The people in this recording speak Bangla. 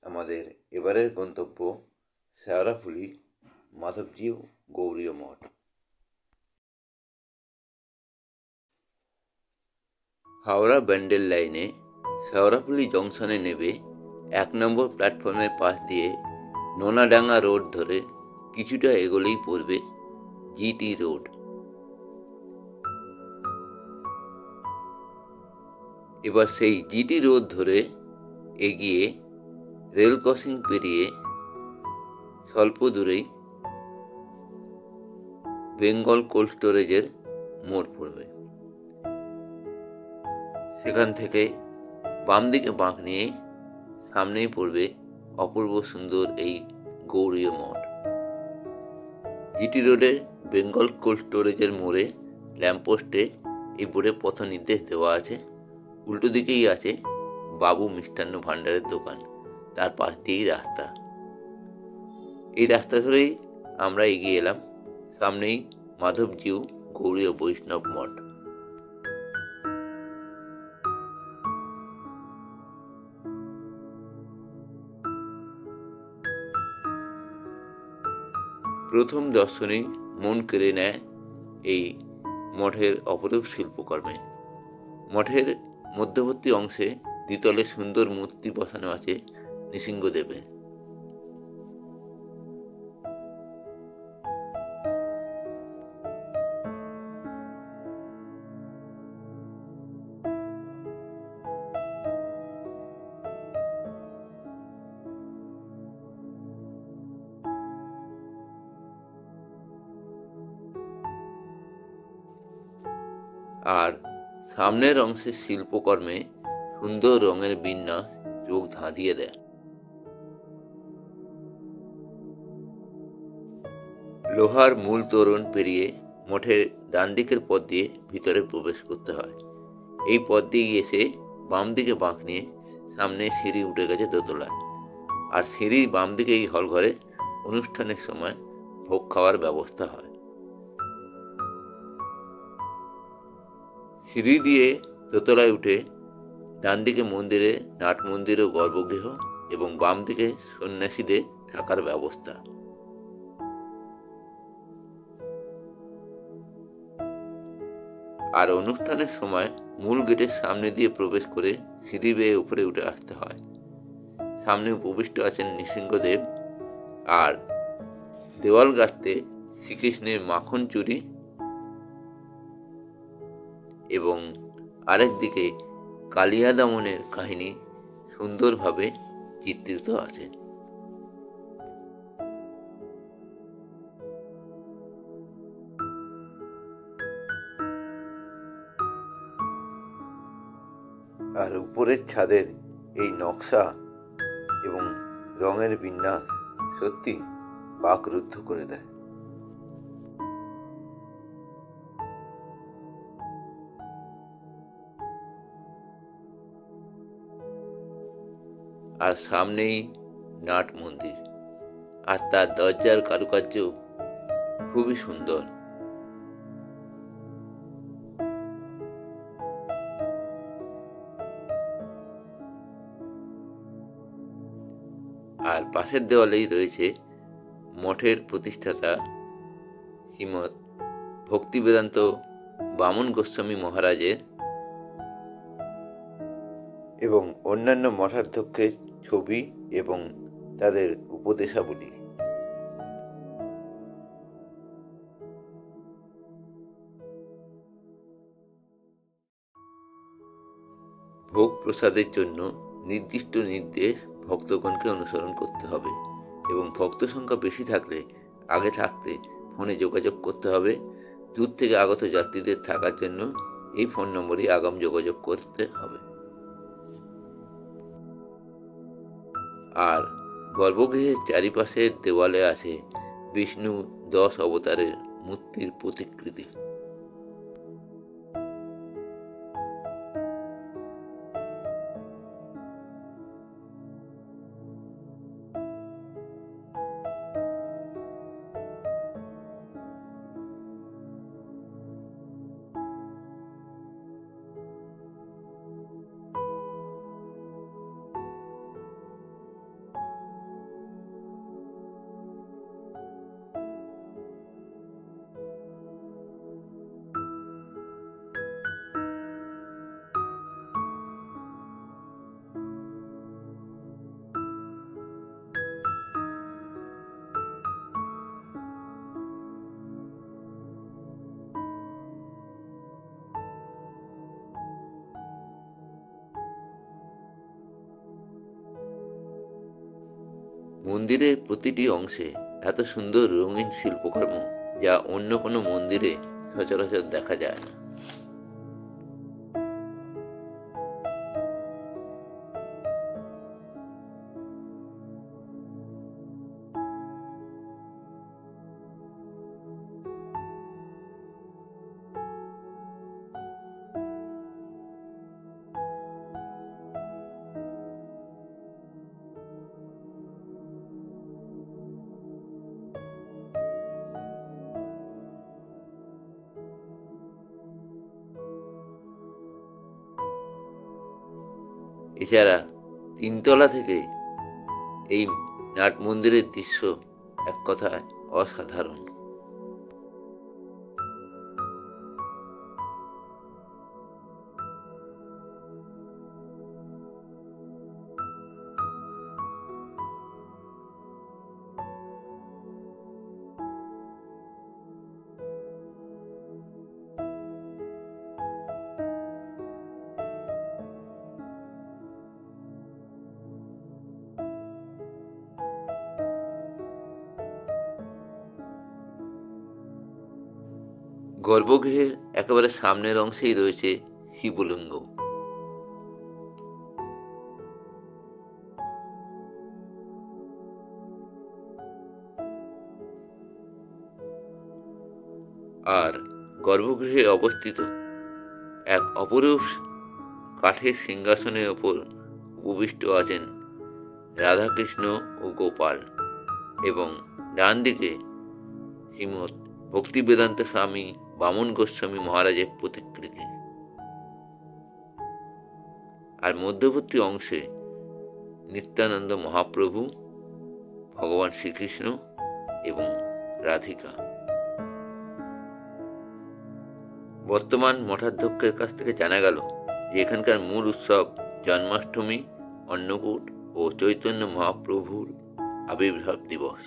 আমাদের এবারের গন্তব্য শেওড়াফুলি মাধবজিউ গৌরীয় মঠ। হাওড়া ব্যান্ডেল লাইনে শেওড়াফুলি জংশনে নেবে 1 নম্বর প্ল্যাটফর্মের পাশ দিয়ে নোনাডাঙ্গা রোড ধরে কিছুটা এগোলেই পড়বে জিটি রোড। এবার সেই জিটি রোড ধরে এগিয়ে রেল ক্রসিং পেরিয়ে স্বল্প দূরেই বেঙ্গল কোল্ড স্টোরেজের মোড় পড়বে। সেখান থেকে বাম দিকে বাঁক নিয়ে সামনেই পড়বে অপূর্ব সুন্দর এই গৌরীয় মঠ। জিটি রোডে বেঙ্গল কোল্ড স্টোরেজের মোড়ে ল্যাম্পপোস্টে এই বোর্ডে পথ নির্দেশ দেওয়া আছে। উল্টো দিকেই আছে বাবু মিষ্টান্ন ভাণ্ডারের দোকান, তার পাশ দিয়েই রাস্তা। এই রাস্তা ধরেই আমরা এগিয়ে এলাম, সামনেই মাধবজিউ গৌড়ীয় বৈষ্ণব মঠ। প্রথম দর্শনেই মন কেড়ে নেয় এই মঠের অপরূপ শিল্পকর্মে। মঠের মধ্যবর্তী অংশে দ্বিতলে সুন্দর মূর্তি বসানো আছে নৃসিংহদেবের। আর সামনের অংশের শিল্পকর্মে সুন্দর রঙের বিন্যাস চোখ ধাঁধিয়ে দেয়। লোহার মূল তোরণ পেরিয়ে মঠের ডান দিকের পথ দিয়ে ভিতরে প্রবেশ করতে হয়। এই পথ দিয়ে এসে বাম দিকে বাঁক নিয়ে সামনে সিঁড়ি উঠে গেছে দোতলায়। আর সিঁড়ির বাম দিকে এই হলঘরে অনুষ্ঠানের সময় ভোগ খাওয়ার ব্যবস্থা হয়। সিঁড়ি দিয়ে দোতলায় উঠে ডান দিকে মন্দিরে নাট মন্দির ও গর্ভগৃহ এবং বাম দিকে সন্ন্যাসীদের থাকার ব্যবস্থা। আর অনুষ্ঠানের সময় মূল গেটের সামনে দিয়ে প্রবেশ করে সিঁড়ি বেয়ে উপরে উঠে আসতে হয়। সামনে উপবিষ্ট আছেন নৃসিংহদেব, আর দেওয়াল গাছতে শ্রীকৃষ্ণের মাখন চুরি এবং আরেক দিকে কালিয়া দমনের কাহিনী সুন্দরভাবে চিত্রিত আছে। আর উপরের ছাদের এই নকশা এবং রঙের বিন্যাস সত্যি বাকরুদ্ধ করে দেয়। আর সামনেই নাট মন্দির, আর তার দরজার কারুকার্য খুবই সুন্দর। আর পাশের দেওয়ালেই রয়েছে মঠের প্রতিষ্ঠাতা শ্রীমৎ ভক্তিবেদান্ত বামন গোস্বামী মহারাজের এবং অন্যান্য মঠাধ্যক্ষের ছবি এবং তাদের উপদেশাবলী। ভোগ প্রসাদের জন্য নির্দিষ্ট নির্দেশ ভক্তগণকে অনুসরণ করতে হবে এবং ভক্ত সংখ্যা বেশি থাকলে আগে থাকতে ফোনে যোগাযোগ করতে হবে। দূর থেকে আগত যাত্রীদের থাকার জন্য এই ফোন নম্বরে আগাম যোগাযোগ করতে হবে। আর গর্ভগৃহের চারিপাশের দেওয়ালে আছে বিষ্ণু 10 অবতারের মূর্তির প্রতিকৃতি। মন্দিরের প্রতিটি অংশে এত সুন্দর রঙিন শিল্পকর্ম যা অন্য কোনো মন্দিরে সচরাচর দেখা যায় না। এছাড়া তিনতলা থেকে এই নাট মন্দিরের দৃশ্য এক কথায় অসাধারণ। গর্ভগৃহের একেবারে সামনের অংশেই রয়েছে শিবলিঙ্গ। আর গর্ভগৃহে অবস্থিত এক অপরূপ কাঠের সিংহাসনের ওপর উপবিষ্ট আছেন রাধাকৃষ্ণ ও গোপাল, এবং ডান দিকে শ্রীমৎ ভক্তিবেদান্ত স্বামী বামন গোস্বামী মহারাজের প্রতিকৃতি। আর মধ্যবর্তী অংশে নিত্যানন্দ মহাপ্রভু, ভগবান শ্রীকৃষ্ণ এবং রাধিকা। বর্তমান মঠাধ্যক্ষের কাছ থেকে জানা গেল যে এখানকার মূল উৎসব জন্মাষ্টমী, অন্নকূট ও চৈতন্য মহাপ্রভুর আবির্ভাব দিবস।